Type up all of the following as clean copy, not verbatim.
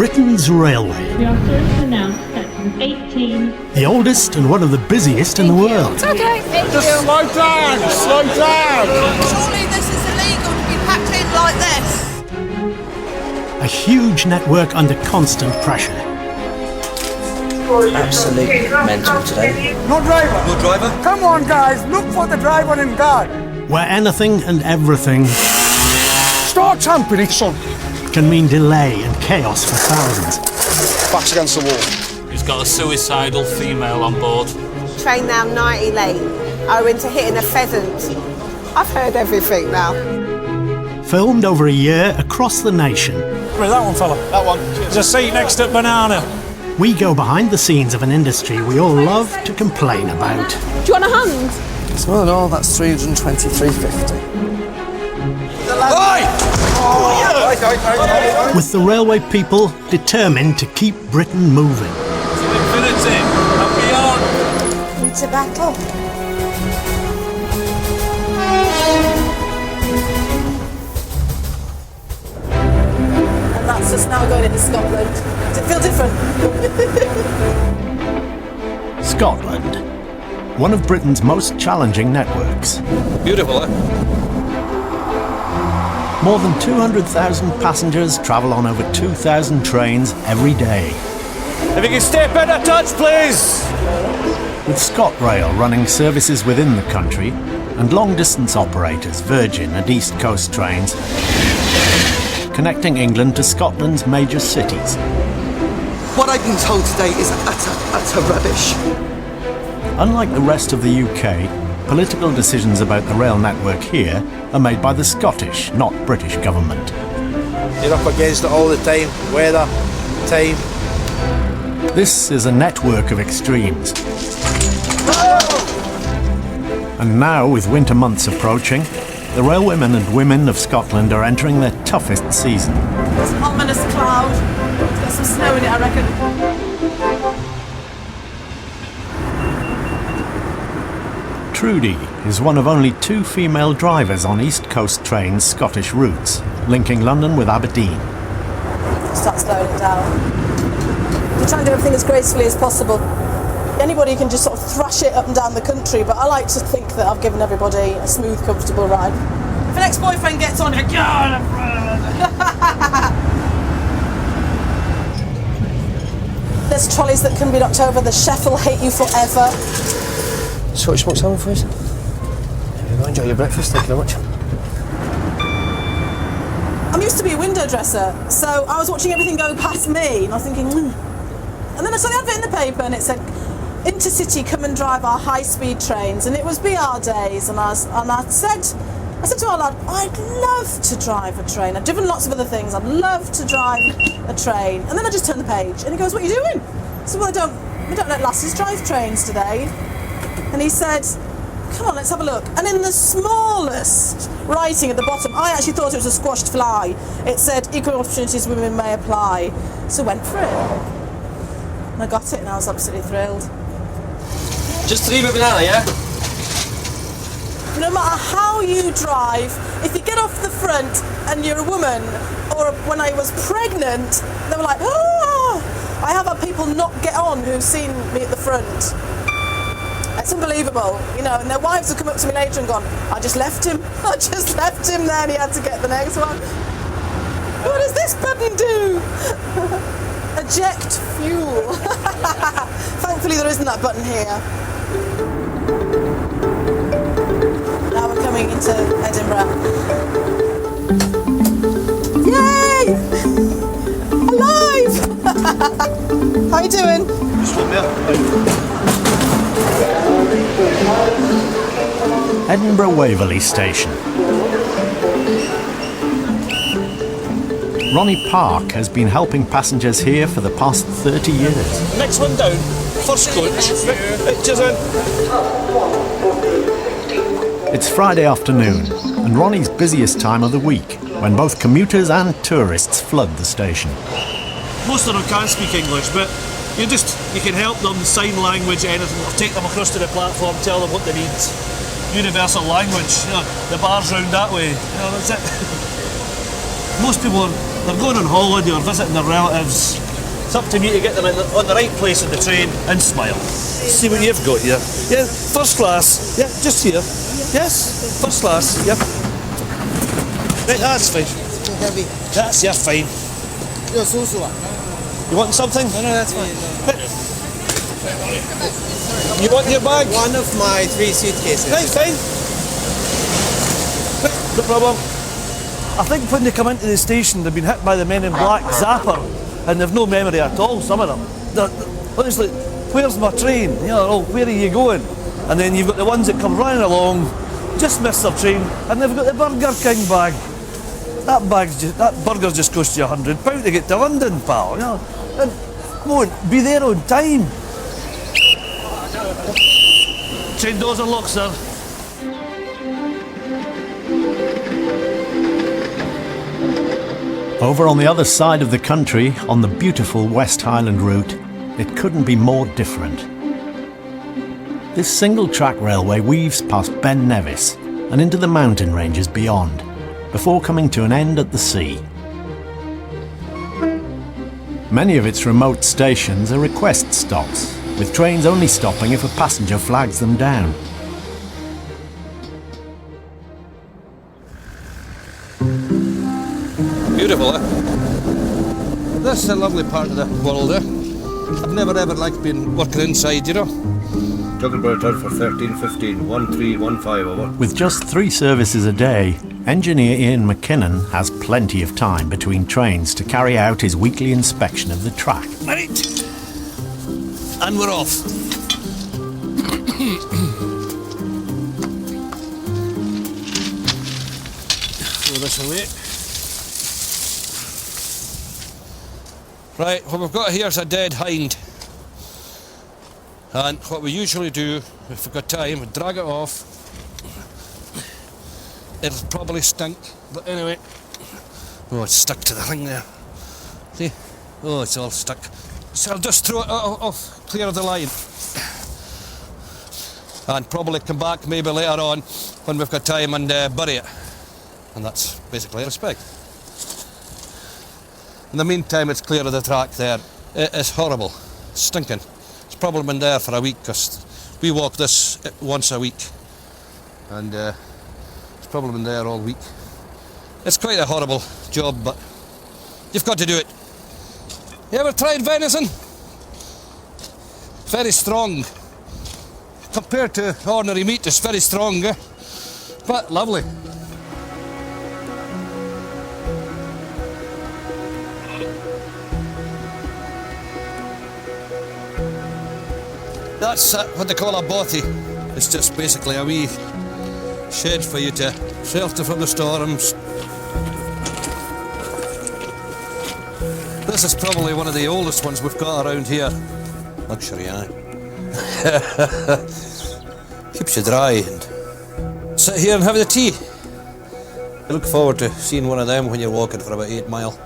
Britain's railway. We are sorry to announce section 18. The oldest and one of the busiest in the world. It's okay, thank you. Just slow down, slow down. Surely this is illegal to be packed in like this. A huge network under constant pressure. Absolutely mental today. No driver. No driver? Come on, guys, look for the driver in guard. Where anything and everything Start champing it, son. can mean delay and chaos for thousands. Backs against the wall. He's got a suicidal female on board. Train now 90 late, owing to hitting a pheasant. I've heard everything now. Filmed over a year across the nation, That one, fella. That one. There's a seat next to banana. we go behind the scenes of an industry we all love to complain about. Do you want a hand? Well, no, that's 323.50. With the railway people determined to keep Britain moving. To infinity and beyond. Into battle. And that's just now going into Scotland. Does it feel different? Scotland, one of Britain's most challenging networks. Beautiful, eh? More than 200,000 passengers travel on over 2,000 trains every day. If you can step in a touch, please. With ScotRail running services within the country and long-distance operators, Virgin and East Coast trains, connecting England to Scotland's major cities. What I've been told today is utter rubbish. Unlike the rest of the UK, political decisions about the rail network here are made by the Scottish, not British government. You're up against it all the time. Weather, time. This is a network of extremes. And now, with winter months approaching, the railwaymen and women of Scotland are entering their toughest season. There's an ominous cloud. It's got some snow in it, I reckon. Trudy is one of only 2 female drivers on East Coast Trains' Scottish routes, linking London with Aberdeen. Start slowing it down. You try and do everything as gracefully as possible. Anybody can just sort of thrash it up and down the country, but I like to think that I've given everybody a smooth, comfortable ride. If an ex-boyfriend gets on, you're like, there's trolleys that can be knocked over. The chef will hate you forever. Scottish smoked salmon for us. Enjoy your breakfast, thank you very much. I'm used to be a window dresser, so I was watching everything go past me, and I was thinking, And then I saw the advert in the paper, and it said, Intercity, come and drive our high-speed trains, and it was BR days, and I said to our lad, I'd love to drive a train. I've driven lots of other things. I'd love to drive a train. And then I just turned the page, and he goes, what are you doing? I said, well, we don't let lasses drive trains today. And he said, come on, let's have a look. And in the smallest writing at the bottom, I actually thought it was a squashed fly. It said, equal opportunities women may apply. So I went for it. And I got it, and I was absolutely thrilled. Just to leave it banana, yeah? No matter how you drive, if you get off the front and you're a woman, or when I was pregnant, they were like, ah! I have had people not get on who've seen me at the front. It's unbelievable, you know, and their wives have come up to me later and gone, I just left him there and he had to get the next one. What does this button do? Eject fuel. Thankfully there isn't that button here. Now we're coming into Edinburgh. Yay! Alive! How you doing? Edinburgh Waverly Station. Ronnie Park has been helping passengers here for the past 30 years. Next one down. First coach. Pictures in. It's Friday afternoon, and Ronnie's busiest time of the week, when both commuters and tourists flood the station. Most of them can't speak English, but you can help them, sign language, anything, or take them across to the platform, tell them what they need. Universal language, you know, the bar's round that way, you know, that's it. Most people are they're going on holiday or visiting their relatives. It's up to me to get them on the right place in the train and smile. See what you've got here. Yeah, first class. Yeah, just here. Yes, first class. Yep. Right, that's fine. Heavy. That's yeah, fine. You want something? No, that's fine. You want your bag? One of my 3 suitcases. Right, fine. Right, no problem. I think when they come into the station, they've been hit by the Men in Black zapper, and they've no memory at all. Some of them. Honestly, where's my train? You know, oh, where are you going? And then you've got the ones that come running along, just miss their train, and they've got the Burger King bag. That burger's just cost you £100 to get to London, pal. You know, and come on, be there on time. Train doors are locked, sir. Over on the other side of the country, on the beautiful West Highland route, it couldn't be more different. This single-track railway weaves past Ben Nevis and into the mountain ranges beyond, before coming to an end at the sea. Many of its remote stations are request stops, with trains only stopping if a passenger flags them down. Beautiful, eh? This is a lovely part of the world, eh? I've never ever liked being working inside, you know? Talking about it for 13:15, 1315 over. With just 3 services a day, engineer Ian McKinnon has plenty of time between trains to carry out his weekly inspection of the track. Right. And we're off. Throw this away. Right, what we've got here is a dead hind. And what we usually do, if we've got time, we drag it off. It'll probably stink, but anyway. Oh, it's stuck to the thing there. See? Oh, it's all stuck. So I'll just throw it off, clear of the line. And probably come back maybe later on when we've got time and bury it. And that's basically respect. In the meantime, it's clear of the track there. It is horrible, stinking. It's probably been there for a week, because we walk this once a week. And it's probably been there all week. It's quite a horrible job, but you've got to do it. You ever tried venison? Very strong. Compared to ordinary meat, it's very strong, eh? But lovely. That's what they call a bothy. It's just basically a wee shed for you to shelter from the storms. This is probably one of the oldest ones we've got around here. Luxury, aye. Keeps you dry and sit here and have the tea. I look forward to seeing one of them when you're walking for about 8 mile.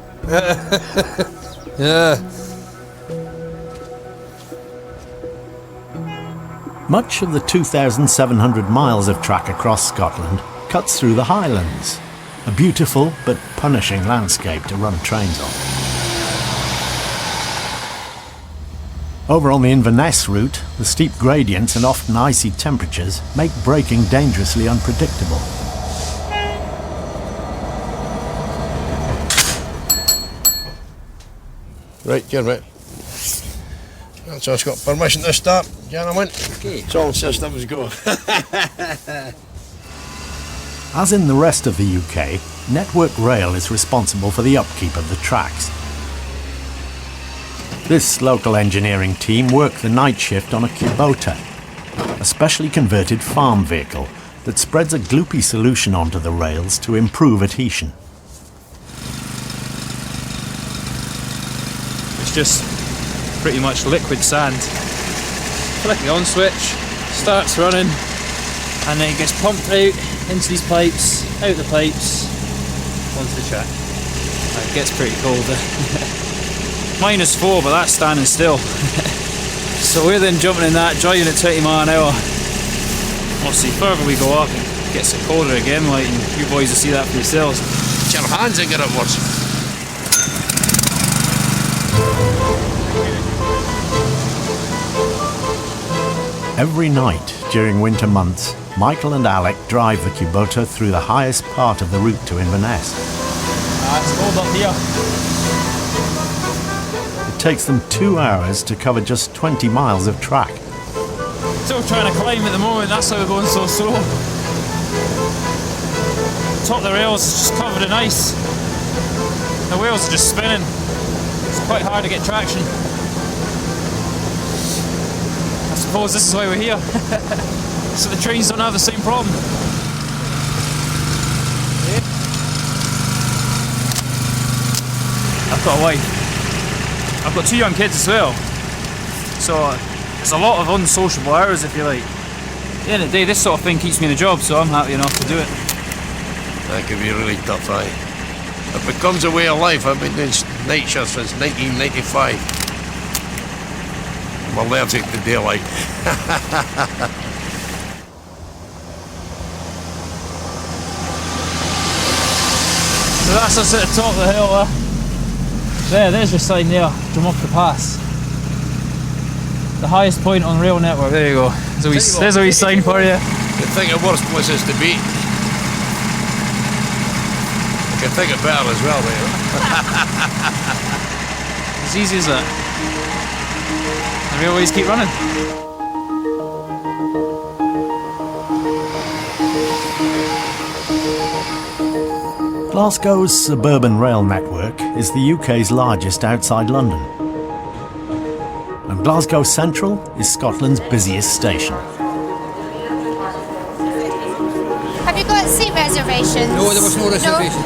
Yeah. Much of the 2,700 miles of track across Scotland cuts through the Highlands, a beautiful but punishing landscape to run trains on. Over on the Inverness route, the steep gradients and often icy temperatures make braking dangerously unpredictable. Right, Kermit. So it's got permission to start, gentlemen. Okay. All systems go. As in the rest of the UK, Network Rail is responsible for the upkeep of the tracks. This local engineering team work the night shift on a Kubota, a specially converted farm vehicle that spreads a gloopy solution onto the rails to improve adhesion. It's just pretty much liquid sand. Flick the on switch, starts running, and then it gets pumped out into these pipes, out the pipes, onto the track. It gets pretty cold. -4, but that's standing still. So we're then jumping in that, driving at 20 mile an hour. Obviously, further we go up, it gets colder again, like, and you boys will see that for yourselves. Get your hands and get it worse. Every night during winter months, Michael and Alec drive the Kubota through the highest part of the route to Inverness. It's cold up here. It takes them 2 hours to cover just 20 miles of track. Still trying to climb at the moment, that's why we're going so slow. Top of the rails is just covered in ice. The wheels are just spinning. It's quite hard to get traction. I suppose this is why we're here. So the trains don't have the same problem. I've got a wife. I've got 2 young kids as well. So it's a lot of unsociable hours, if you like. At the end of the day, this sort of thing keeps me in a job, so I'm happy enough to do it. That could be really tough, aye. It becomes a way of life. I've been doing night shifts since 1995. I'm allergic to daylight. So that's us at the top of the hill there. There's your sign there, Drunken Pass. The highest point on rail network. There you go. There's a wee sign for you. You think of worse places to be. I can think of better as well, mate. As easy as that. The railways keep running. Glasgow's suburban rail network is the UK's largest outside London. And Glasgow Central is Scotland's busiest station. Have you got seat reservations? No, there was no reservation.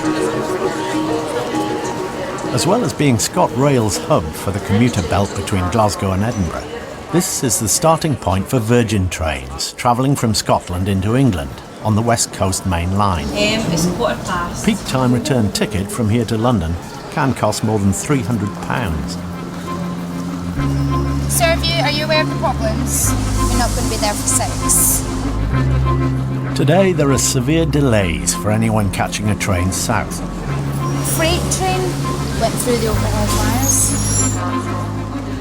As well as being ScotRail's hub for the commuter belt between Glasgow and Edinburgh, this is the starting point for Virgin trains travelling from Scotland into England on the West Coast Main Line. It's 1:15. Peak time return ticket from here to London can cost more than £300. Sir, are you aware of the problems? You're not going to be there for 6. Today there are severe delays for anyone catching a train south. Freight train went through the overhead wires.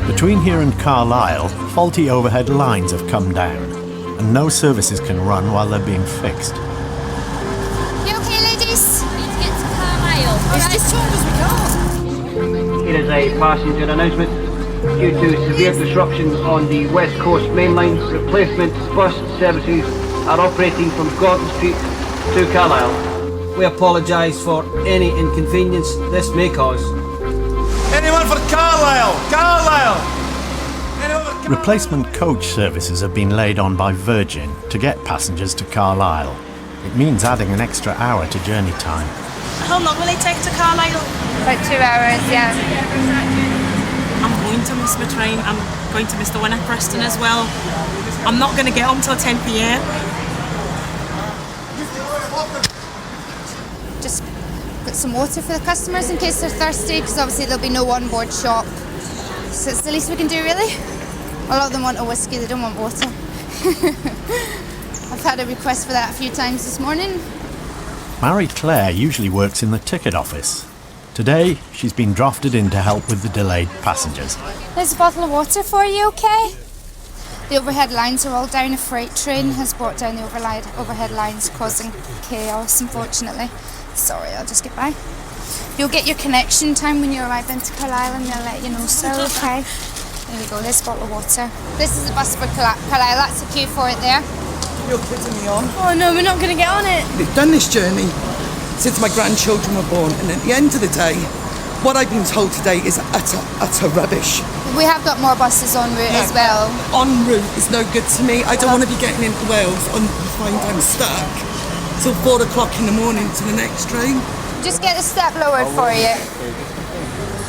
Between here and Carlisle, faulty overhead lines have come down, and no services can run while they're being fixed. You okay, ladies? We need to get to Carlisle. As told as we can't. Here is a passenger announcement. Due to severe disruption on the West Coast Main Line, replacement bus services are operating from Gordon Street to Carlisle. We apologise for any inconvenience this may cause. Anyone for Carlisle? Carlisle! Replacement coach services have been laid on by Virgin to get passengers to Carlisle. It means adding an extra hour to journey time. How long will it take to Carlisle? About 2 hours, yeah. I'm going to miss my train. I'm going to miss the one at Preston as well. I'm not going to get home till 10 p.m. Just got some water for the customers in case they're thirsty, because obviously there'll be no on-board shop. So it's the least we can do, really. A lot of them want a whiskey, they don't want water. I've had a request for that a few times this morning. Mary Claire usually works in the ticket office. Today, she's been drafted in to help with the delayed passengers. There's a bottle of water for you, okay? The overhead lines are all down. A freight train has brought down the overhead lines, causing chaos, unfortunately. Sorry, I'll just get by. You'll get your connection time when you arrive into Carlisle and they'll let you know, so okay. There we go, there's a bottle of water. This is the bus for Carlisle, that's the queue for it there. You're kidding me on. Oh no, we're not going to get on it. We've done this journey since my grandchildren were born, and at the end of the day, what I've been told today is utter rubbish. We have got more buses en route as well. En route is no good to me. I don't want to be getting into Wales and find I'm stuck till 4 o'clock in the morning to the next train. Just get the step lowered for you.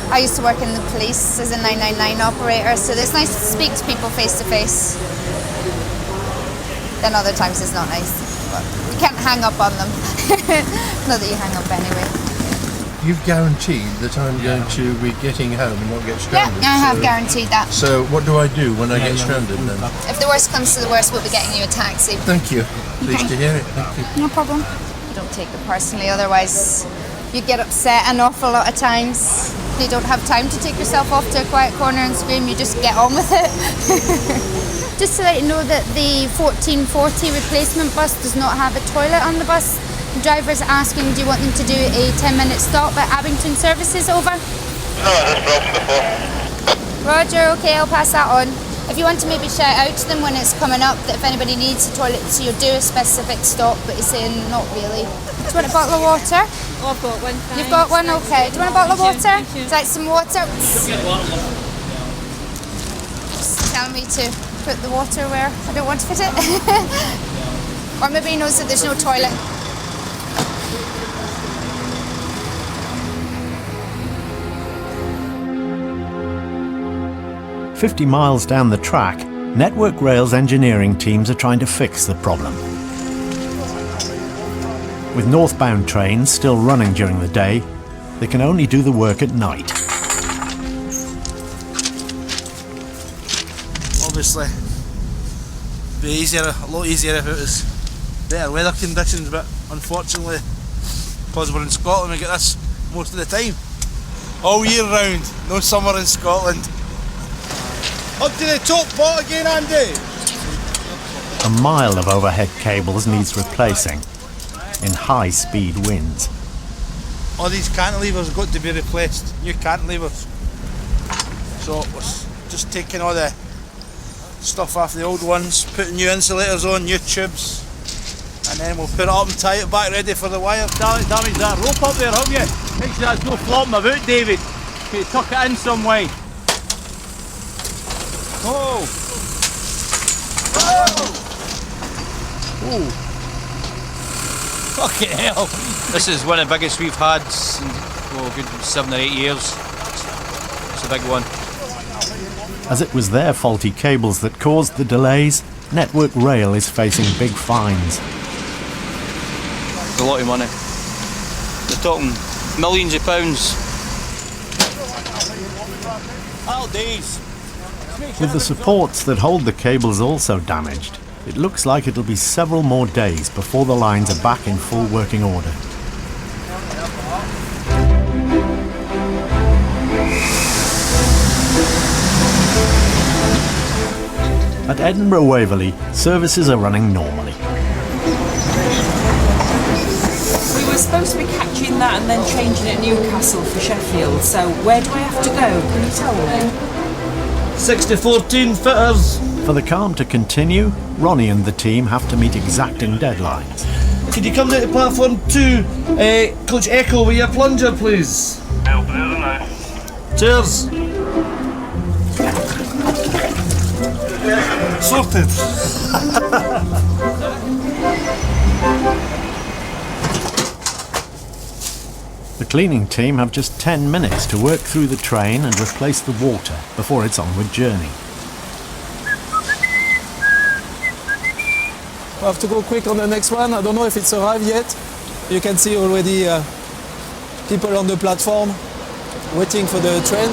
I used to work in the police as a 999 operator, so it's nice to speak to people face to face. Then other times it's not nice. But you can't hang up on them. Not that you hang up anyway. You've guaranteed that I'm going to be getting home and not get stranded. Yeah, I have guaranteed that. So what do I do when I get stranded then? If the worst comes to the worst, we'll be getting you a taxi. Thank you. Pleased to hear it. Thank you. No problem. Don't take it personally, otherwise you get upset an awful lot of times. You don't have time to take yourself off to a quiet corner and scream, you just get on with it. Just to let you know that the 1440 replacement bus does not have a toilet on the bus. The driver's asking, do you want them to do a 10-minute stop at Abington Services, over? No, that's problem before. Roger, okay, I'll pass that on. If you want to maybe shout out to them when it's coming up that if anybody needs a toilet, so you'll do a specific stop, but you're saying not really. Do you want a bottle of water? Oh, I've got one. Thanks. You've got one? Okay. Do you want a bottle of water? Would you like some water? Just tell me to put the water where I don't want to put it. Or maybe he knows that there's no toilet. "50 miles down the track, Network Rail's engineering teams are trying to fix the problem. With northbound trains still running during the day, they can only do the work at night. Obviously, it'd be easier, a lot easier if it was better weather conditions, but unfortunately, because we're in Scotland, we get this most of the time. All year round, no summer in Scotland. Up to the top part again, Andy! A mile of overhead cables needs replacing in high-speed winds. All these cantilevers have got to be replaced, new cantilevers. So it was just taking all the stuff off the old ones, putting new insulators on, new tubes, and then we'll put it up and tie it back ready for the wire. Damage that rope up there, have you? Make sure that's no flopping about, David. Okay, tuck it in some way. Oh! Oh! Fucking hell! This is one of the biggest we've had in a good 7 or 8 years. It's a big one. As it was their faulty cables that caused the delays, Network Rail is facing big fines. It's a lot of money. We're talking millions of pounds. All days. With the supports that hold the cables also damaged, it looks like it'll be several more days before the lines are back in full working order. At Edinburgh Waverly, services are running normally. We were supposed to be catching that and then changing at Newcastle for Sheffield, so where do I have to go? Can you tell me? 60-14 fitters. For the calm to continue, Ronnie and the team have to meet exacting deadlines. Could you come down to platform 2, Coach Echo, with your plunger, please? Cheers. Sorted. The cleaning team have just 10 minutes to work through the train and replace the water before its onward journey. We have to go quick on the next one. I don't know if it's arrived yet. You can see already people on the platform waiting for the train.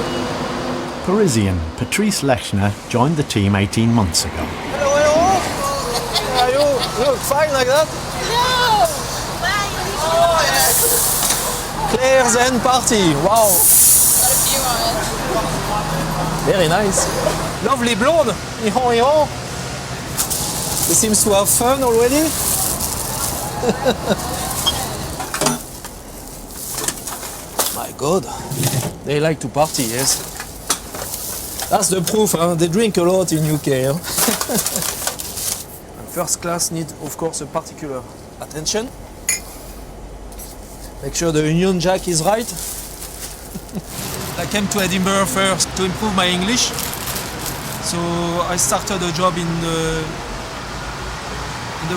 Parisian Patrice Lechner joined the team 18 months ago. Hello, hello. How are you? You look fine like that? No! Oh, yes. Claire's End Party. Wow. Got a few on it. Very nice. Lovely blonde. Ihon. He seems to have fun already. My God. They like to party, yes. That's the proof, huh? They drink a lot in UK. Huh? First class needs, of course, a particular attention. Make sure the Union Jack is right. I came to Edinburgh first to improve my English. So I started a job in the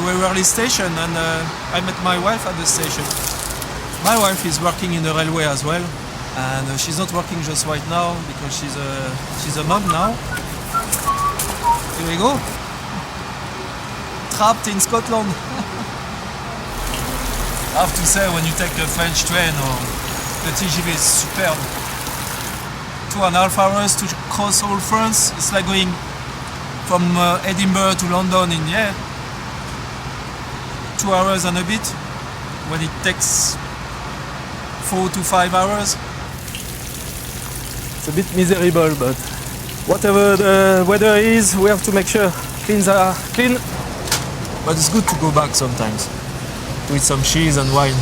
Waverly station, and I met my wife at the station. My wife is working in the railway as well, and she's not working just right now because she's a mom now. Here we go. Trapped in Scotland. I have to say, when you take a French train or the TGV, is superb. 2.5 hours to cross all France. It's like going from Edinburgh to London in 2 hours and a bit, when it takes 4 to 5 hours. It's a bit miserable, but whatever the weather is, we have to make sure Things are clean, but it's good to go back sometimes to eat some cheese and wine.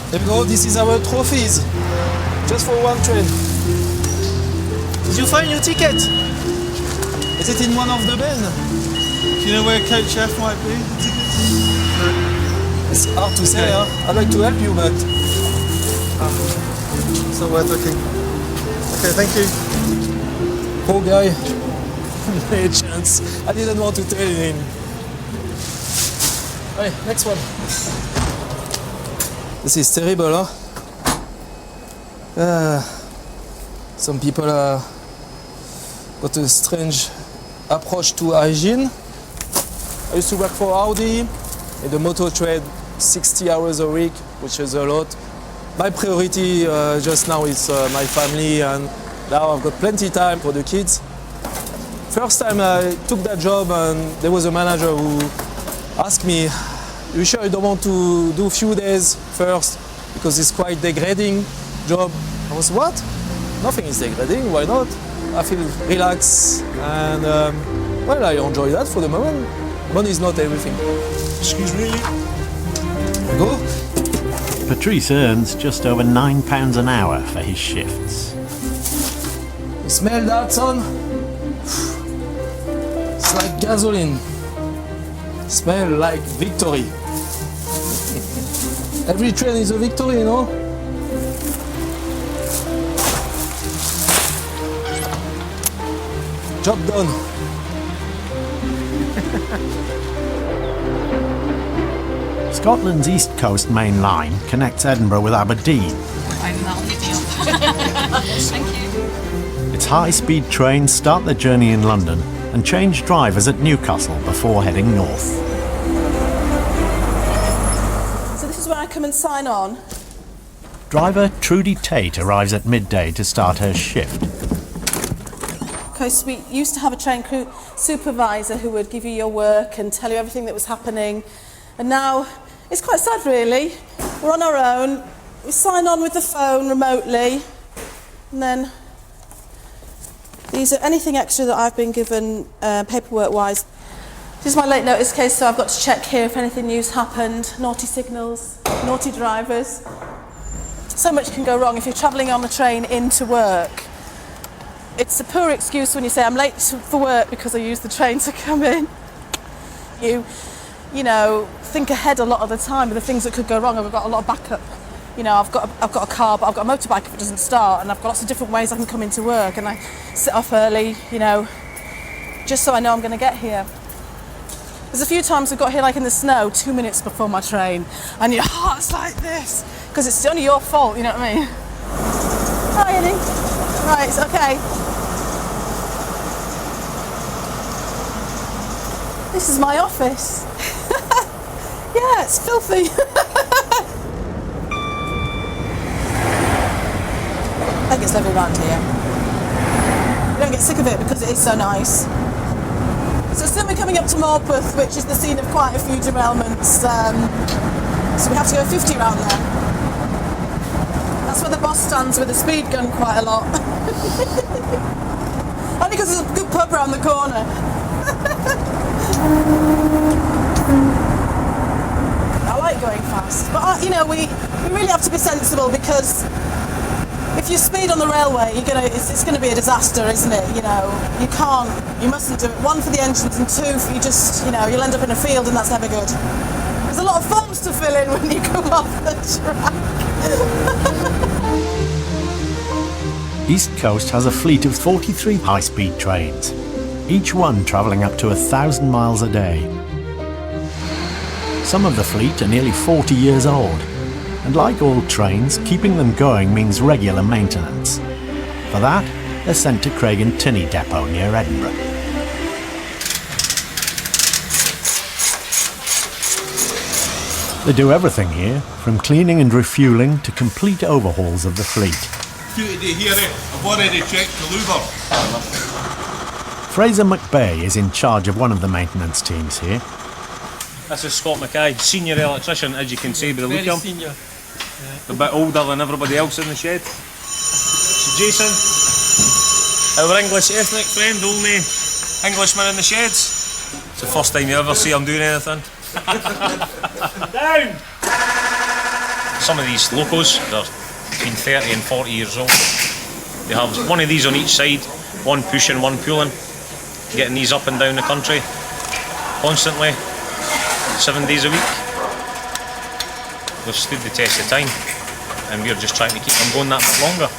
There we go, this is our trophies, just for one train. Did you find your ticket? Is it in one of the bins? Do you know where Coach Chef might be? It's hard to say, huh? I'd like to help you, but it's not worth looking. Okay, thank you. Poor guy. No chance. I didn't want to tell him. Hey, next one. This is terrible, huh? Some people got a strange approach to hygiene. I used to work for Audi in the motor trade, 60 hours a week, which is a lot. My priority just now is my family, and now I've got plenty of time for the kids. First time I took that job, and there was a manager who asked me, "You sure you don't want to do a few days first? Because it's quite degrading job." I was, "What? Nothing is degrading, why not? I feel relaxed, and well, I enjoy that for the moment. Money is not everything." Excuse me. There we go. Patrice earns just over £9 an hour for his shifts. You smell that, son? It's like gasoline. Smell like victory. Every train is a victory, you know? Job done. Scotland's East Coast Main Line connects Edinburgh with Aberdeen. Thank you. Its high-speed trains start their journey in London and change drivers at Newcastle before heading north. So this is where I come and sign on. Driver Trudy Tate arrives at midday to start her shift. Because we used to have a train crew supervisor who would give you your work and tell you everything that was happening. And now it's quite sad, really. We're on our own. We sign on with the phone remotely. And then these are anything extra that I've been given paperwork-wise. This is my late notice case, so I've got to check here if anything new's happened. Naughty signals, naughty drivers. So much can go wrong if you're travelling on the train into work. It's a poor excuse when you say I'm late for work because I used the train to come in. You know, think ahead a lot of the time with the things that could go wrong. I've got a lot of backup. You know, I've got a car, but I've got a motorbike if it doesn't start, and I've got lots of different ways I can come into work, and I sit off early, you know, just so I know I'm going to get here. There's a few times I've got here, like in the snow, 2 minutes before my train, and your heart's like this, because it's only your fault, you know what I mean? Hi, Annie. Right, it's okay. This is my office. Yeah, it's filthy. I think it's lovely around here. You don't get sick of it because it is so nice. So soon we're coming up to Morpeth, which is the scene of quite a few derailments. So we have to go 50 round there. That's where the boss stands with a speed gun quite a lot. Only because there's a good pub around the corner. I like going fast, but you know, we really have to be sensible, because if you speed on the railway, it's going to be a disaster, isn't it? You know, you mustn't do it. One, for the engines, and two, for you'll end up in a field, and that's never good. There's a lot of forms to fill in when you come off the track. East Coast has a fleet of 43 high-speed trains, each one travelling up to 1,000 miles a day. Some of the fleet are nearly 40 years old, and like all trains, keeping them going means regular maintenance. For that, they're sent to Craig and Tinney depot near Edinburgh. They do everything here, from cleaning and refuelling to complete overhauls of the fleet. I've already checked the louver. Fraser McBay is in charge of one of the maintenance teams here. This is Scott Mackay, senior electrician, as you can see by the look of him. Senior. A bit older than everybody else in the shed. So Jason, our English ethnic friend, only Englishman in the sheds. It's the first time you ever see him doing anything. Down! Some of these locos, they're between 30 and 40 years old. They have one of these on each side, one pushing, one pulling, getting these up and down the country constantly, 7 days a week. They've stood the test of time, and we're just trying to keep them going that bit longer.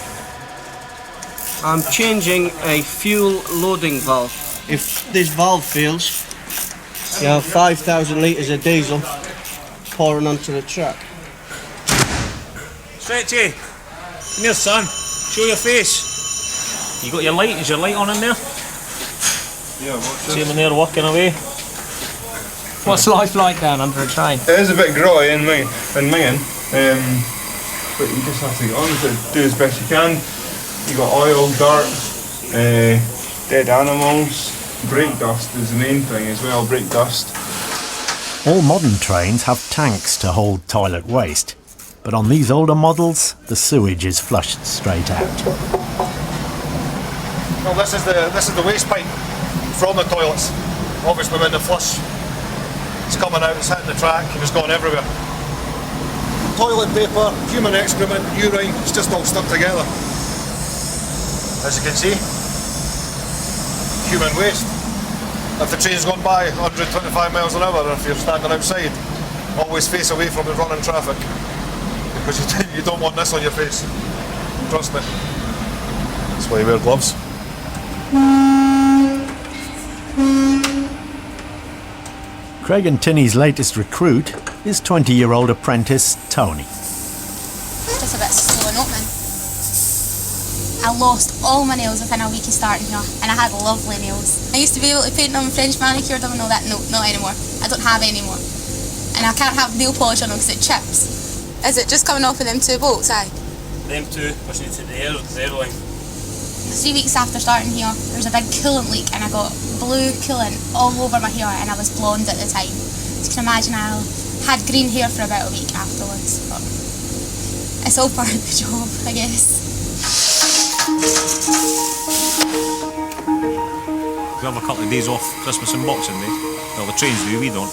I'm changing a fuel loading valve. If this valve fails, you have 5,000 litres of diesel pouring onto the track. Stretchy, come here son, show your face. You got your light, is your light on in there? Yeah, what's See him in there working away. What's life like down under a train? It is a bit grotty in mine, but you just have to get on with it, do as best you can. You got oil, dirt, dead animals, brake dust is the main thing as well, brake dust. All modern trains have tanks to hold toilet waste, but on these older models, the sewage is flushed straight out. Well, this is the waste pipe from the toilets. Obviously when the flush is coming out, it's hitting the track and it's gone everywhere. Toilet paper, human excrement, urine, it's just all stuck together. As you can see, human waste. If the train's going by 125 miles an hour, if you're standing outside, always face away from the running traffic, because you don't want this on your face. Trust me. That's why you wear gloves. Craig and Tinny's latest recruit is 20-year-old apprentice Tony. Just a bit slow and opening. I lost all my nails within a week of starting here, and I had lovely nails. I used to be able to paint them, French manicure them, and all that. No, not anymore. I don't have any more. And I can't have nail polish on them because it chips. Is it just coming off of them 2 bolts, aye? Them two, pushing it to the airline. 3 weeks after starting here, there was a big coolant leak, and I got blue coolant all over my hair, and I was blonde at the time. So you can imagine I had green hair for about a week afterwards. But it's all part of the job, I guess. We have a couple of days off Christmas and Boxing Day. Well, the trains do, we don't.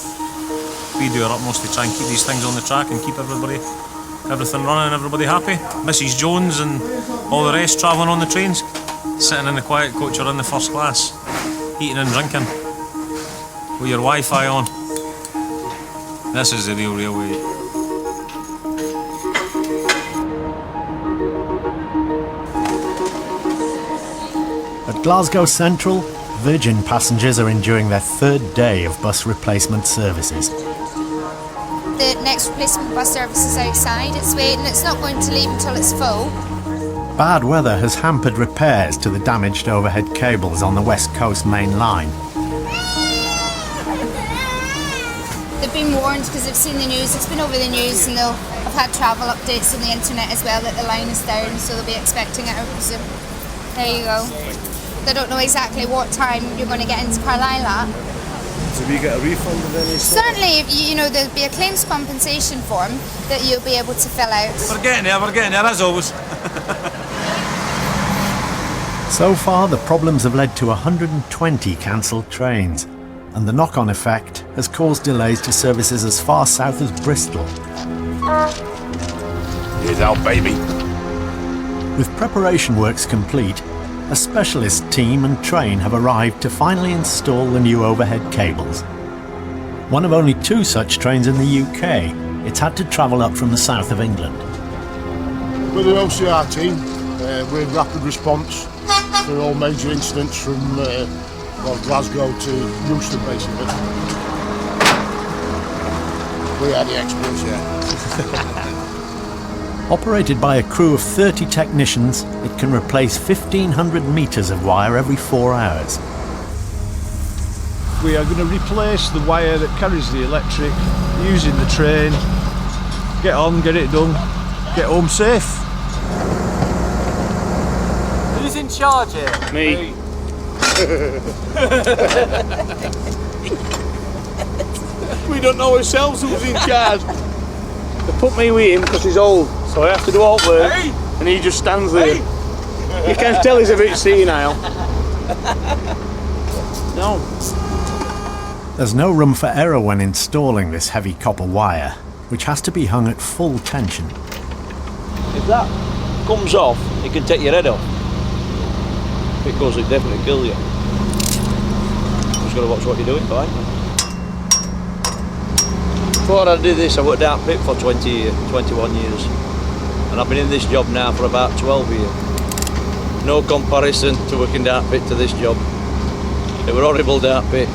We do our utmost to try and keep these things on the track and keep everything running and everybody happy. Mrs Jones and all the rest travelling on the trains, sitting in the quiet coach or in the first class, eating and drinking, with your Wi-Fi on. This is the real railway. At Glasgow Central, Virgin passengers are enduring their 3rd day of bus replacement services. The next replacement bus service is outside, it's waiting, it's not going to leave until it's full. Bad weather has hampered repairs to the damaged overhead cables on the West Coast main line. They've been warned because they've seen the news, it's been over the news, and they'll have had travel updates on the internet as well that the line is down, so they'll be expecting it, I presume. There you go. They don't know exactly what time you're going to get into Carlisle at. So we get a refund of any sort? Certainly, you know, there'll be a claims compensation form that you'll be able to fill out. We're getting there as always. So far, the problems have led to 120 cancelled trains, and the knock-on effect has caused delays to services as far south as Bristol. Here's our baby. With preparation works complete, a specialist team and train have arrived to finally install the new overhead cables. One of only 2 such trains in the UK, it's had to travel up from the south of England. With an OCR team, we're rapid response for all major incidents from Glasgow to Euston basically. We are the experts, yeah. Operated by a crew of 30 technicians, it can replace 1,500 metres of wire every 4 hours. We are going to replace the wire that carries the electric using the train. Get on, get it done, get home safe. Who's in charge here? Me. We don't know ourselves who's in charge. They put me with him because he's old, so I have to do all work, and he just stands there. You can tell he's a bit senile. No. There's no room for error when installing this heavy copper wire, which has to be hung at full tension. If that comes off, it can take your head off. If it goes, it definitely kill you. Just got to watch what you're doing, right? Before I did this, I worked down pit for 21 years. And I've been in this job now for about 12 years. No comparison to working down pit to this job. They were horrible down pit.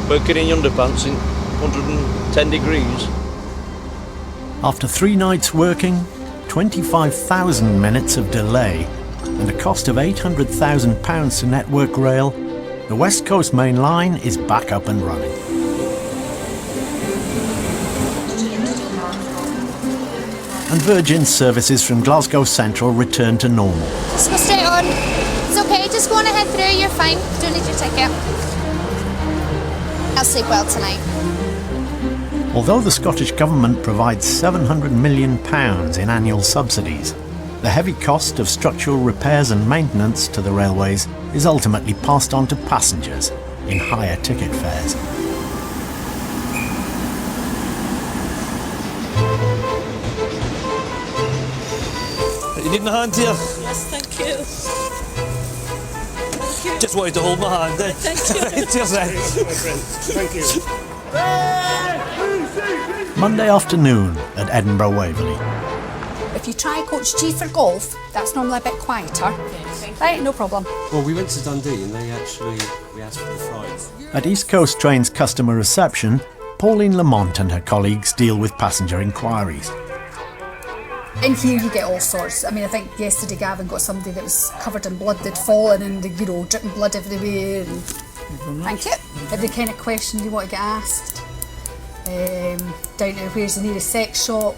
Working in underpants in 110 degrees. After 3 nights working, 25,000 minutes of delay, and a cost of £800,000 to Network Rail, the West Coast Main Line is back up and running. And Virgin services from Glasgow Central return to normal. Just go straight on. It's okay, just go on ahead through, you're fine. Don't need your ticket. I'll sleep well tonight. Although the Scottish Government provides £700 million in annual subsidies, the heavy cost of structural repairs and maintenance to the railways is ultimately passed on to passengers in higher ticket fares. You needing a hand here? Yes, thank you. Just wanted to hold my hand, eh? Thank you. Cheers, then. Thank you. Monday afternoon at Edinburgh Waverly. If you try Coach G for golf, that's normally a bit quieter. Right, no problem. Well, we went to Dundee and we asked for the fries. At East Coast Trains customer reception, Pauline Lamont and her colleagues deal with passenger inquiries. In here you get all sorts. I mean, I think yesterday Gavin got somebody that was covered in blood, they'd fallen and, dripping blood everywhere. And thank you. Every kind of question you want to get asked. Down to where's the nearest sex shop.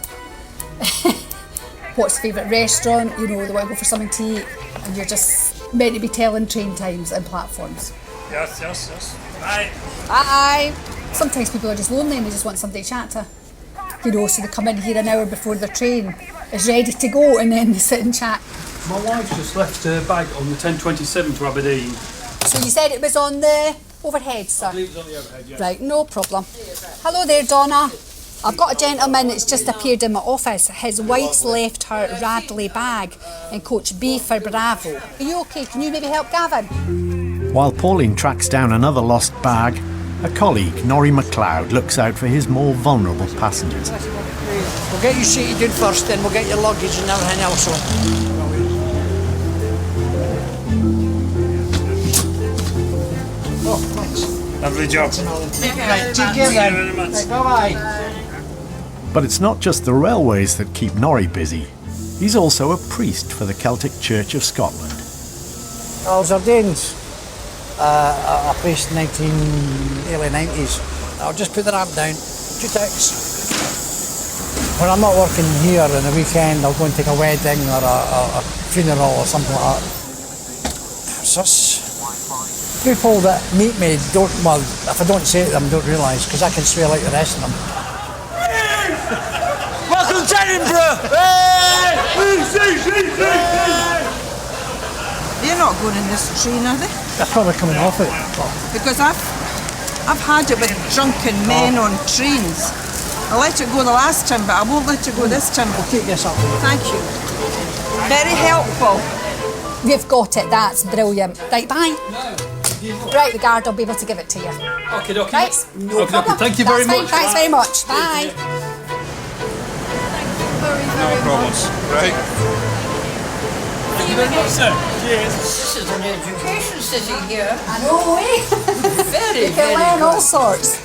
What's the favourite restaurant? They want to go for something to eat. And you're just meant to be telling train times and platforms. Yes. Bye. Bye. Sometimes people are just lonely and they just want somebody to chat to. So they come in here an hour before their train is ready to go and then they sit and chat. My wife's just left her bag on the 1027 to Aberdeen. So you said it was on the overhead, sir? I believe it was on the overhead, yes. Right, no problem. Hello there, Donna. I've got a gentleman that's just appeared in my office. His wife's left her Radley bag in coach B for Bravo. Are you okay? Can you maybe help Gavin? While Pauline tracks down another lost bag, a colleague, Norrie MacLeod, looks out for his more vulnerable passengers. We'll get you seated in first, then we'll get your luggage and everything else on. Oh, thanks. Lovely job. Right, take care then. Right, bye-bye. But it's not just the railways that keep Norrie busy. He's also a priest for the Celtic Church of Scotland. I was ordained a priest in early 90s. I'll just put the ramp down. 2 ticks. When I'm not working here on a weekend, I'll go and take a wedding or a funeral or something like that. It's just people that meet me don't, well, if I don't say it to them, don't realise, because I can swear like the rest of them. Welcome to Edinburgh! They're not going in this train, are they? They're probably coming off it. Because I've had it with drunken men on trains. I let it go the last time, but I won't let it go this time. I'll take this up. Thank you. Very helpful. You've got it, that's brilliant. Right, bye. Right, the guard will be able to give it to you. Okay. Right? No problem. Thank you very much. Thanks very much. Bye. No problems. Right. Thank you very much, sir. Cheers. This is an education city here. I know, eh? Very, you can learn all sorts.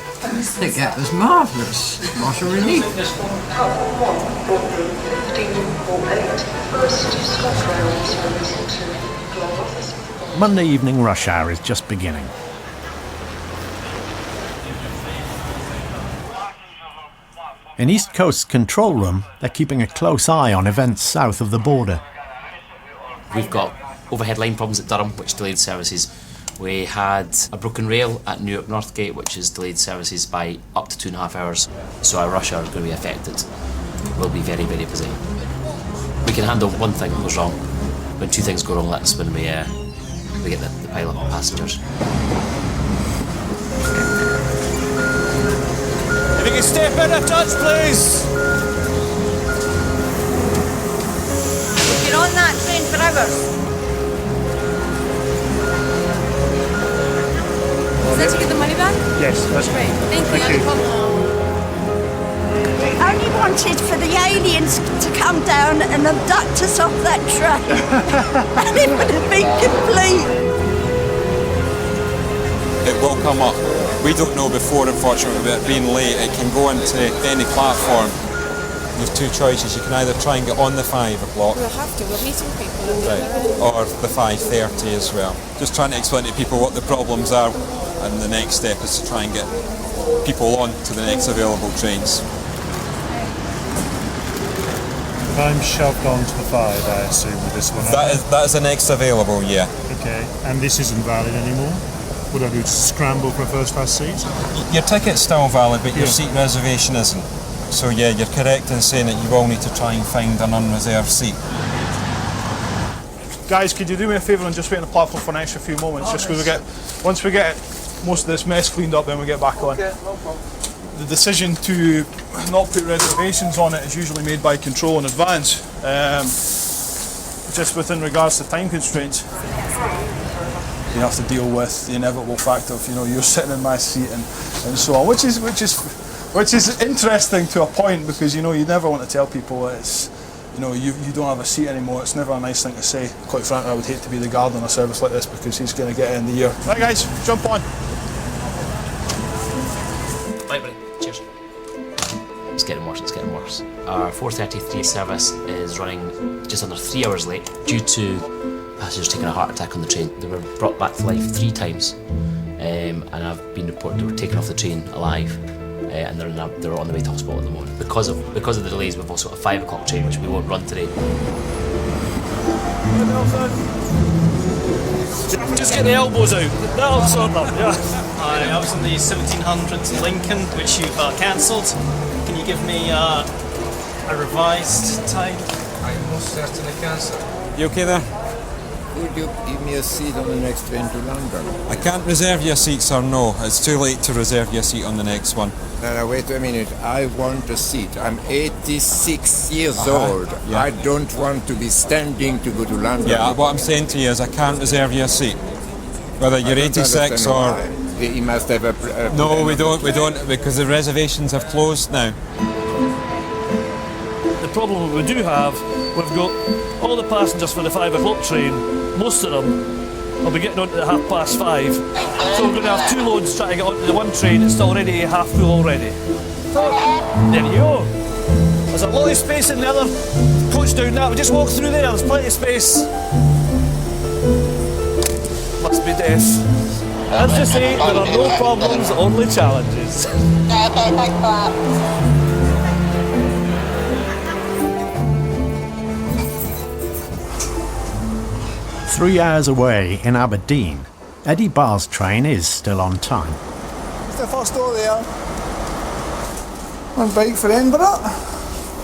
The gap was marvellous. What a relief. Monday evening rush hour is just beginning. In East Coast's control room, they're keeping a close eye on events south of the border. We've got overhead line problems at Durham, which delayed services. We had a broken rail at Newark Northgate, which has delayed services by up to 2.5 hours. So our rush hour is going to be affected. We'll be very, very busy. We can handle one thing that goes wrong. When 2 things go wrong, that's when we get the pile up of passengers. you step in a touch, please? You're on that train for hours. Is that to get the money back? Yes, that's great. Thank you. I only wanted for the aliens to come down and abduct us off that train. And it would have been complete. It will come up. We don't know before, unfortunately, but being late, it can go into any platform. You've two choices. You can either try and get on the 5 o'clock. We'll have to. We'll meet some people. Right. Or the 5:30 as well. Just trying to explain to people what the problems are, and the next step is to try and get people on to the next available trains. I'm shoved on to the 5, I assume, with this one. That is the next available, yeah. Okay, and this isn't valid anymore? What do I do, just scramble for a first class seat? Your ticket's still valid, but your seat reservation isn't. So yeah, you're correct in saying that you will need to try and find an unreserved seat. Guys, could you do me a favour and just wait on the platform for an extra few moments, just because once we get most of this mess cleaned up, then we get back on. Okay, no problem. The decision to not put reservations on it is usually made by control in advance, just within regards to time constraints. You have to deal with the inevitable fact of, you're sitting in my seat and so on, which is interesting to a point, because you never want to tell people it's you don't have a seat anymore. It's never a nice thing to say. Quite frankly, I would hate to be the guard on a service like this, because he's going to get it in the ear. Right guys, jump on. Right, buddy. Cheers. It's getting worse, it's getting worse. Our 4:33 service is running just under 3 hours late due to passengers taking a heart attack on the train. They were brought back to life 3 times, and I've been reported they were taken off the train alive, and they're on the way to hospital at the moment. Because of the delays, we've also got a 5 o'clock train which we won't run today. Just get the elbows out. That'll sort them. Yeah. I was on the 1700 Lincoln, which you've cancelled. Can you give me a revised time? I most certainly can, sir. You okay there? Would you give me a seat on the next train to London? I can't reserve your seat, sir, no. It's too late to reserve your seat on the next one. No, wait a minute. I want a seat. I'm 86 years old. Yeah. I don't want to be standing to go to London. Yeah, what I'm saying to you is I can't reserve your seat. Whether you're 86 or... He must have a... No, we don't, because the reservations have closed now. The problem we do have, we've got all the passengers for the 5 o'clock train. Most of them will be getting on to the 5:30. So we're going to have 2 loads trying to get onto the one train. It's already half full already. There you go. There's a lot of space in the other coach down there. We just walk through there. There's plenty of space. Must be deaf. As to say, there are no problems, only challenges. Okay, thanks for that. 3 hours away in Aberdeen, Eddie Barr's train is still on time. It's the first door there. One bike for Edinburgh.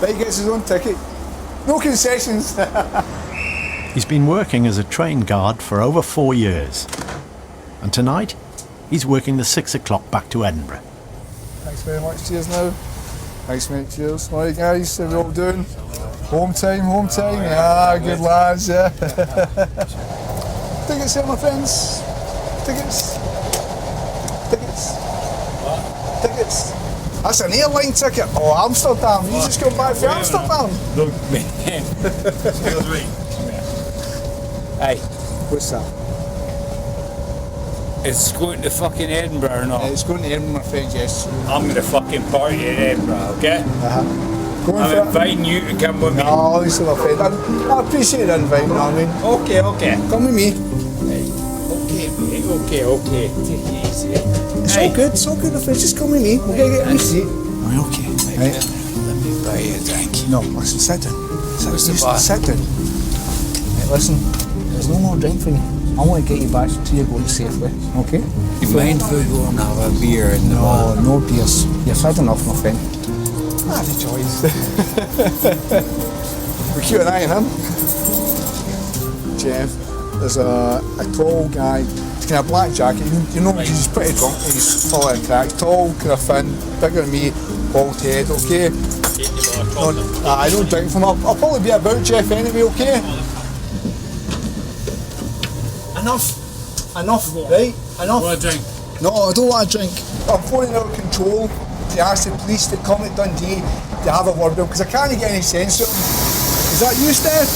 Bike gets his own ticket. No concessions. He's been working as a train guard for over 4 years. And tonight, he's working the 6 o'clock back to Edinburgh. Thanks very much. Cheers now. Thanks mate. Cheers. All right guys, how are we all doing? Home time. Yeah, good lads, yeah. Tickets here, my friends. Tickets. Tickets. That's an airline ticket. Oh, Amsterdam. You just come back from Amsterdam. Look, man. Excuse me. Hey. What's that? It's going to fucking Edinburgh or not? It's going to Edinburgh, my friend, yes. I'm going to fucking party in Edinburgh, okay? I'm inviting you to come with me. No, listen, my friend. I appreciate the invite, you know what I mean? Okay. Come with me. Hey. Okay. Take it easy. It's all good, my friend. Just come with me. We're going to get a seat. Right, okay. Right. Let me buy you a drink. No, listen, sit down. What's the bar? Sit down. Right, listen, there's no more drink for you. I want to get you back to you going safely, okay? You mind if we go and have a beer in the bar? No beers. You've had enough, my friend. Ah, the choice. We're keeping an eye on him. Jeff, there's a tall guy, he's kind of black jacket, he's pretty drunk, he's full of crack, tall, kind of thin, bigger than me, bald head, okay? I don't drink from I'll probably be about Jeff anyway, okay? Enough, right? Enough. Want a drink? No, I don't want a drink. I'm phoning out of control to ask the police to come at Dundee to have a word with them because I can't get any sense of them. Is that you, Steph?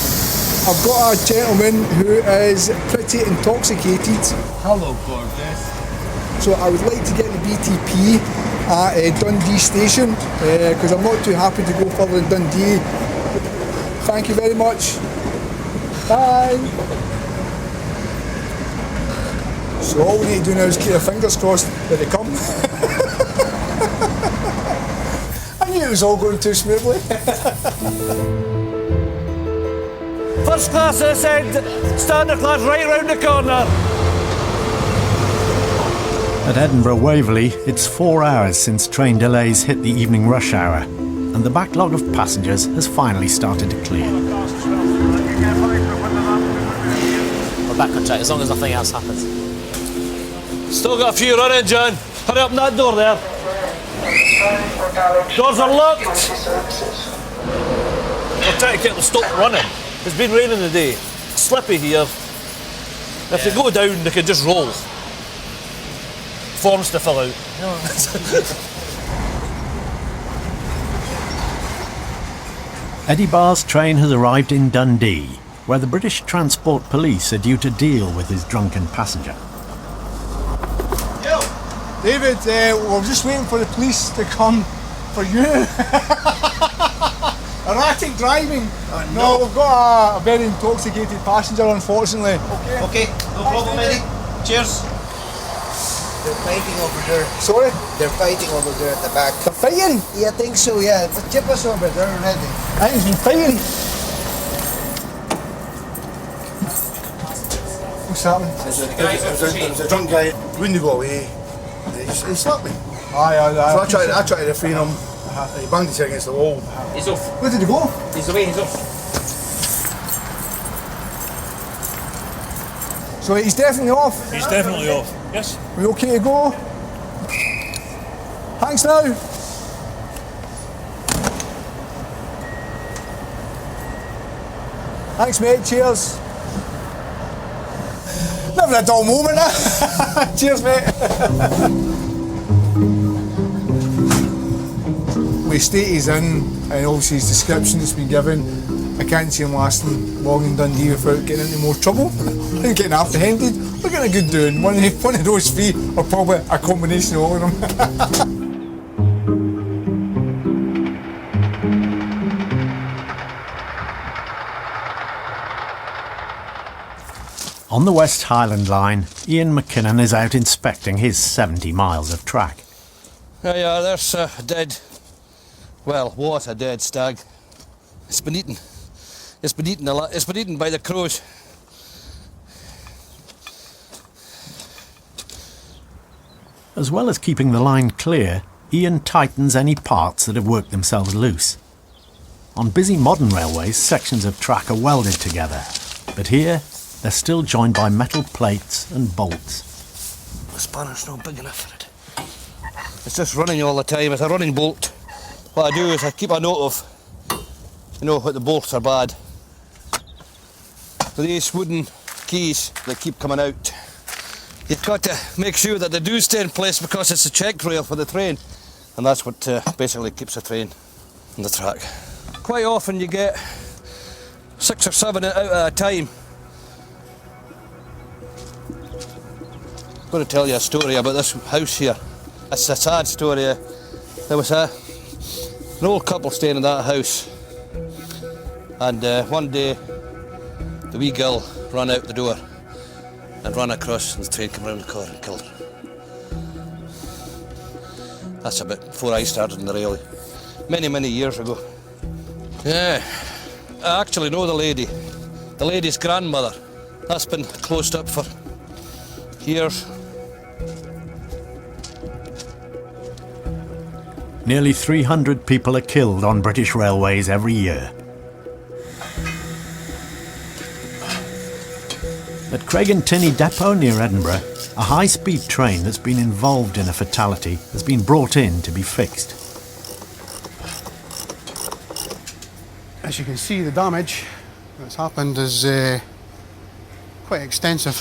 I've got a gentleman who is pretty intoxicated. Hello, gorgeous. So I would like to get the BTP at Dundee Station because I'm not too happy to go further than Dundee. Thank you very much. Bye. So all we need to do now is keep our fingers crossed that they come. I knew it was all going too smoothly. First class this end, standard class right round the corner. At Edinburgh Waverly, it's 4 hours since train delays hit the evening rush hour, and the backlog of passengers has finally started to clear. We're back on track, as long as nothing else happens. Still got a few running, John. Hurry up that door there. Doors are locked. We're trying to get them to stop running. It's been raining today. It's slippy here. If they go down, they can just roll. Forms to fill out. Eddie Barr's train has arrived in Dundee, where the British Transport Police are due to deal with his drunken passenger. David, we're just waiting for the police to come for you. Erratic driving. No, we've got a very intoxicated passenger, unfortunately. Okay, no problem, Eddie. Cheers. They're fighting over there. Sorry? They're fighting over there at the back. They're fighting? Yeah, I think so, yeah. The chip us over there already. I think it's been fighting. What's happening? There's a drunk guy. When they go away, he slapped me. Aye. So I tried to refrain him. He banged his head against the wall. He's off. Where did he go? He's away, he's off. So he's definitely off? He's definitely off, yes. We okay to go? Thanks now. Thanks mate, cheers. Never a dull moment, eh? Cheers mate. We state he's in, and obviously his description that's been given, I can't see him lasting long in Dundee without getting into more trouble and getting apprehended. We're getting a good doing. One of those three, or probably a combination of all of them. On the West Highland line, Ian McKinnon is out inspecting his 70 miles of track. Yeah, there's a dead, well, what a dead stag. It's been eaten. It's been eaten a lot. It's been eaten by the crows. As well as keeping the line clear, Ian tightens any parts that have worked themselves loose. On busy modern railways, sections of track are welded together, but here they're still joined by metal plates and bolts. The spanner's not big enough for it. It's just running all the time. It's a running bolt. What I do is I keep a note of, what the bolts are bad. So these wooden keys that keep coming out, you've got to make sure that they do stay in place because it's a check rail for the train, and that's what basically keeps the train on the track. Quite often you get 6 or 7 out at a time. I'm going to tell you a story about this house here. It's a sad story. There was an old couple staying in that house, and one day the wee girl ran out the door and ran across, and the train came around the car and killed her. That's a bit before I started in the railway, many years ago. Yeah, I actually know the lady. The lady's grandmother. That's been closed up for years. Nearly 300 people are killed on British railways every year. At Craigentinny Depot near Edinburgh, a high-speed train that's been involved in a fatality has been brought in to be fixed. As you can see, the damage that's happened is quite extensive.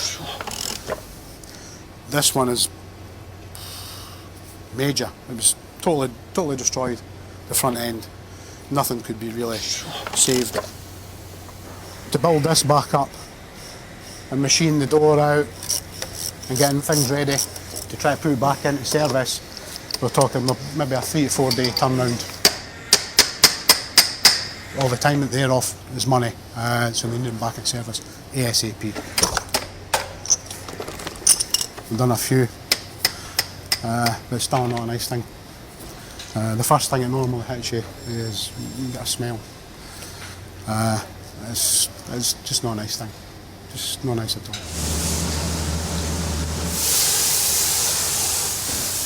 This one is major. It was totally destroyed, the front end. Nothing could be really saved. To build this back up and machine the door out and getting things ready to try to put it back into service, we're talking maybe a 3 to 4 day turnaround. All the time that they're off is money, so we need them back in service ASAP. We've done a few, but it's still not a nice thing. The first thing that normally hits you is you get a smell. It's just not a nice thing. Just not nice at all.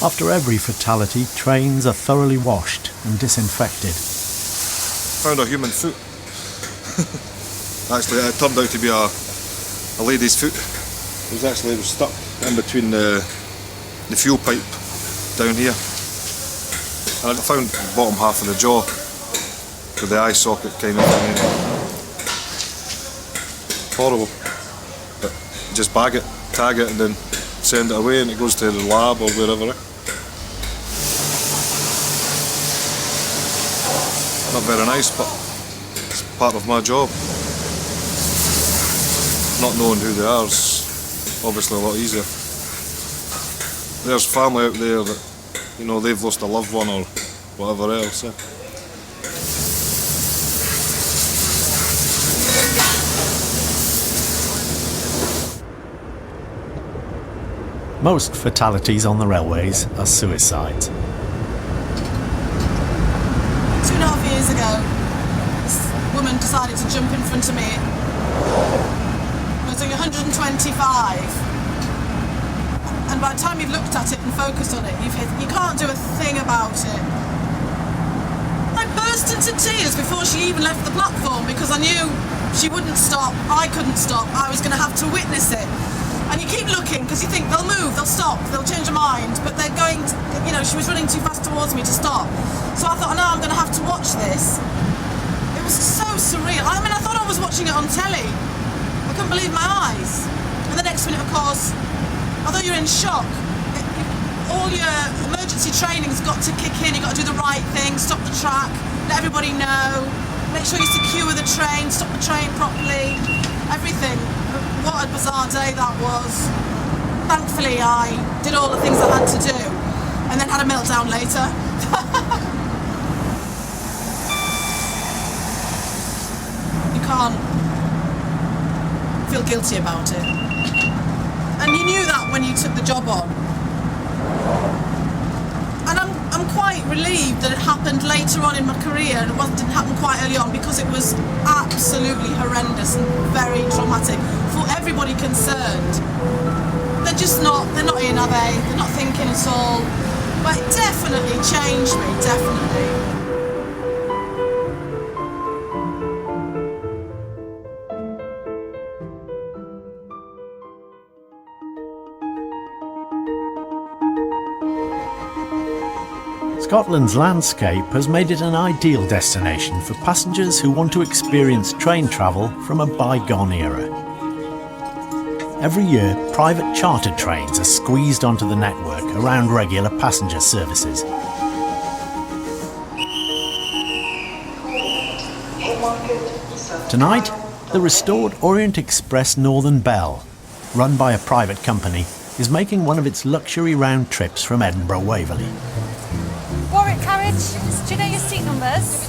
After every fatality, trains are thoroughly washed and disinfected. Found a human foot. Actually, it turned out to be a lady's foot. It was stuck in between the fuel pipe down here. And I found the bottom half of the jaw with the eye socket kind of thing. Horrible. But you just bag it, tag it, and then send it away, and it goes to the lab or wherever. Not very nice, but it's part of my job. Not knowing who they are is obviously a lot easier. There's family out there that, you know, they've lost a loved one or whatever else. Most fatalities on the railways are suicides. 2.5 years ago, this woman decided to jump in front of me. I was doing 125, and by the time you've looked at it and focused on it, you can't do a thing about it. I burst into tears before she even left the platform because I knew she wouldn't stop, I couldn't stop, I was going to have to witness it. And you keep looking because you think they'll move, they'll stop, they'll change their mind, but they're going to, you know, she was running too fast towards me to stop. So I thought, no, I'm going to have to watch this. It was so surreal. I mean, I thought I was watching it on telly. I couldn't believe my eyes. And the next minute, of course, although you're in shock, all your emergency training's got to kick in. You've got to do the right thing, stop the track, let everybody know, make sure you secure the train, stop the train properly, everything. What a bizarre day that was. Thankfully, I did all the things I had to do and then had a meltdown later. You can't feel guilty about it. And you knew that when you took the job on. And I'm quite relieved that it happened later on in my career and it didn't happen quite early on because it was absolutely horrendous and very traumatic for everybody concerned. They're not in, are they? They're not thinking at all. But it definitely changed me, definitely. Scotland's landscape has made it an ideal destination for passengers who want to experience train travel from a bygone era. Every year, private chartered trains are squeezed onto the network around regular passenger services. Tonight, the restored Orient Express Northern Belle, run by a private company, is making one of its luxury round trips from Edinburgh Waverly. Warwick carriage, do you know your seat numbers?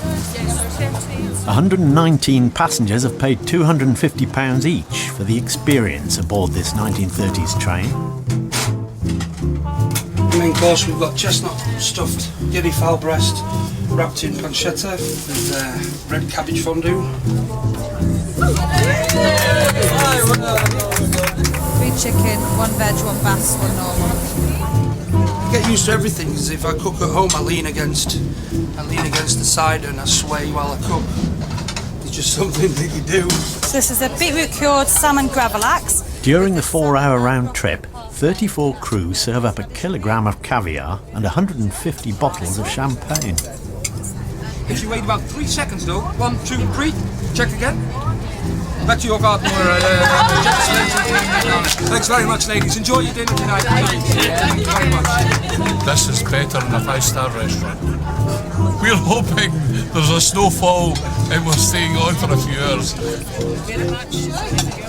119 passengers have paid £250 each for the experience aboard this 1930s train. Main course, we've got chestnut stuffed guinea fowl breast wrapped in pancetta with red cabbage fondue. 3 chicken, 1 veg, 1 bass, 1 normal. Get used to everything, because if I cook at home I lean against the side and I sway while I cook. It's just something that you do. So this is a beetroot cured salmon gravlax. During the 4-hour round trip, 34 crew serve up a kilogram of caviar and 150 bottles of champagne. If you wait about 3 seconds though, 1, 2, 3, check again. Back to your car. Thanks very much, ladies. Enjoy your dinner tonight. Thank you very much. This is better than a 5-star restaurant. We're hoping there's a snowfall and we're staying on for a few hours.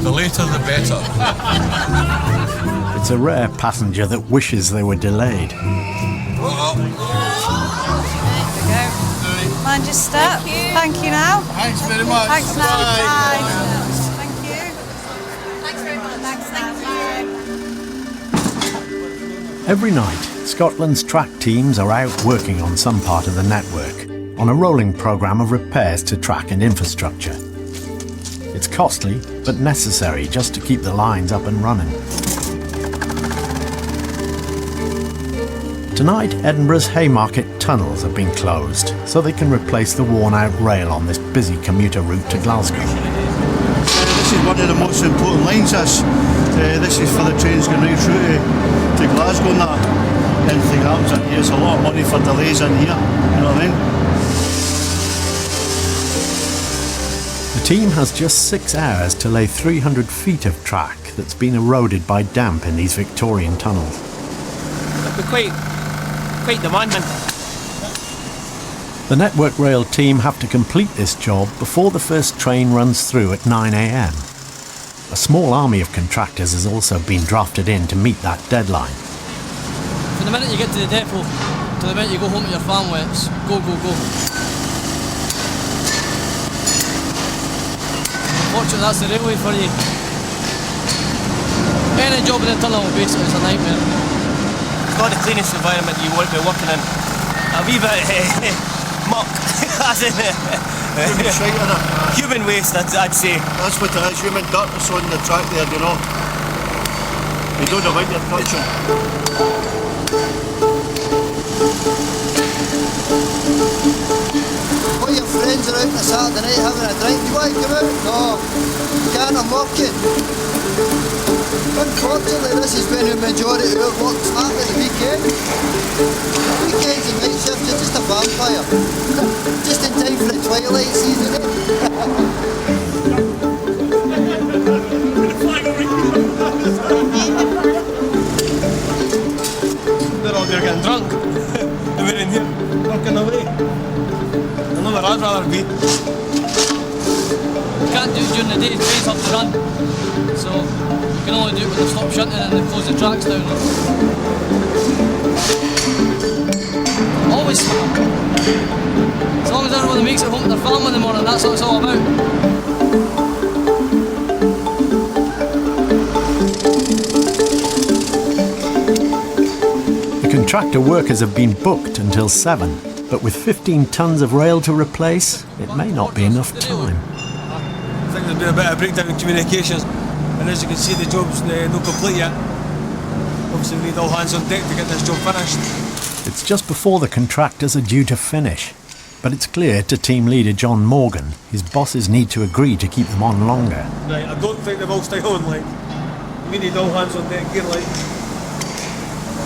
The later the better. It's a rare passenger that wishes they were delayed. Mind your step. Thank you now. Thanks very much. Thanks now. Bye. Bye. Thank you. Thanks very much. Thanks. Every night, Scotland's track teams are out working on some part of the network, on a rolling programme of repairs to track and infrastructure. It's costly, but necessary just to keep the lines up and running. Tonight, Edinburgh's Haymarket tunnels have been closed, so they can replace the worn-out rail on this busy commuter route to Glasgow. This is one of the most important lines, this is for the trains going right through to Glasgow and that. Anything happens in here, it's a lot of money for delays in here, you know what I mean? The team has just 6 hours to lay 300 feet of track that's been eroded by damp in these Victorian tunnels. We're quite demanding. The Network Rail team have to complete this job before the first train runs through at 9 a.m. A small army of contractors has also been drafted in to meet that deadline. From the minute you get to the depot to the minute you go home to your family, it's go, go, go. Unfortunately, that's the railway for you. Any job in the tunnel basically is a nightmare. It's not the cleanest environment you want to be working in. A wee bit muck, as in human waste, I'd say. That's what it is, human dirt that's on the track there, you know. You don't know what you're touching. All your friends are out on a Saturday night having a drink. You want to come out? No, you can't, I'm working. Unfortunately, this is when the majority of our work's happening at the weekend. Weekends and night shifts are just a vampire. Just in time for the twilight season, eh? They're all there getting drunk. And we're in here working away. I know where I'd rather be. You can't do it during the day, trains have to run. So you can only do it when they stop shunting and they close the tracks down. Always. As long as everyone makes it home to their family in the morning, that's what it's all about. The contractor workers have been booked until 7, but with 15 tonnes of rail to replace, it may not be enough time. I think there's been a bit of breakdown in communications, and as you can see, the job's not complete yet. Obviously, we need all hands on deck to get this job finished. It's just before the contractors are due to finish, but it's clear to team leader John Morgan his bosses need to agree to keep them on longer. Right, I don't think they've all stayed on, like. We need all hands on deck gear, like.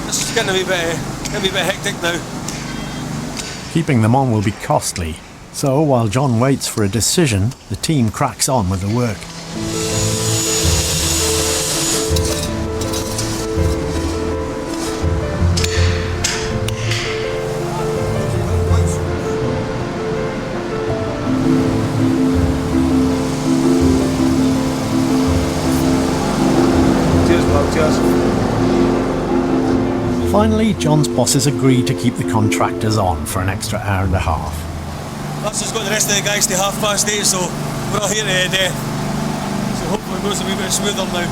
This is getting a wee bit hectic now. Keeping them on will be costly, so while John waits for a decision, the team cracks on with the work. Finally, John's bosses agree to keep the contractors on for an extra hour and a half. That's just got the rest of the guys to 8:30, so we're all here to death. So hopefully it goes a wee bit smoother now.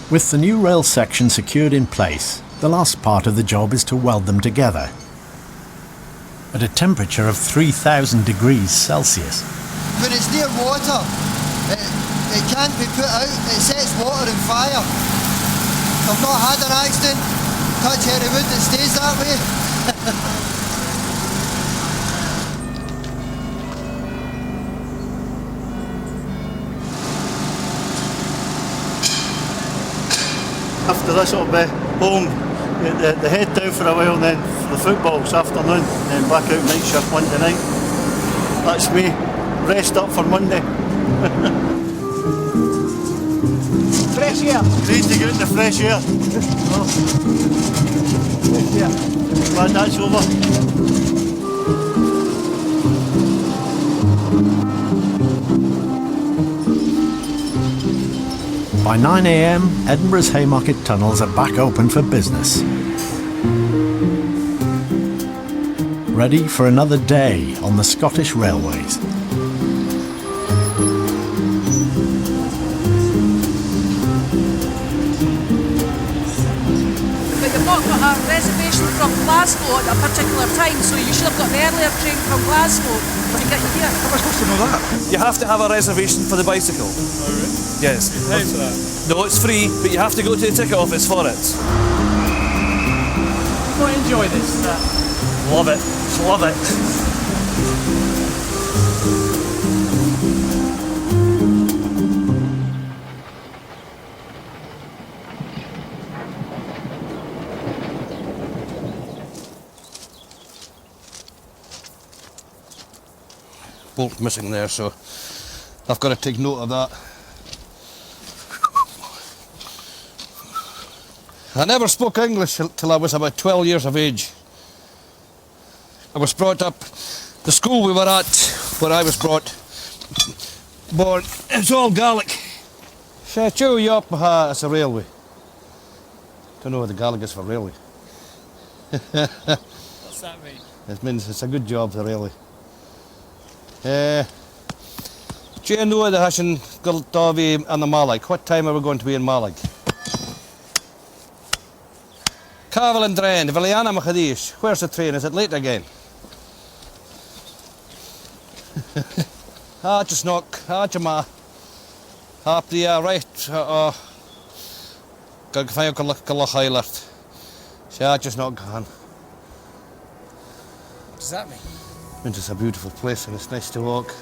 With the new rail section secured in place, the last part of the job is to weld them together. At a temperature of 3,000 degrees Celsius. When it's near water, it can't be put out, it sets water on fire. I've not had an accident, touch any wood, it stays that way. After this I'll be home They head down for a while and then for the football this afternoon, and then back out night shift Monday night. That's me. Rest up for Monday. Fresh air. Great to get in the fresh air. Glad that's over. By 9 a.m, Edinburgh's Haymarket tunnels are back open for business. Ready for another day on the Scottish railways. But you've not got a reservation from Glasgow at a particular time, so you should have got an earlier train from Glasgow to get you here. How am I supposed to know that? You have to have a reservation for the bicycle. Oh, really? Yes. Pay for that? No, it's free, but you have to go to the ticket office for it. You might enjoy this. Love it. Love it. Bolt missing there, so I've got to take note of that. I never spoke English till I was about 12 years of age. I was brought up, the school we were at, where I was born, it's all Gaelic. Chew you up, it's a railway. Don't know what the Gaelic is for railway. What's that mean? It means it's a good job, the railway. Do you know the Hashin Gultavi and the Malag? What time are we going to be in Malag? Caval and Drain, Viliana Machadish. Where's the train? Is it late again? Just knock. Jama. Up the right. Gagfayo Kalak Highland. Just knock. What does that mean? It's just a beautiful place and it's nice to walk.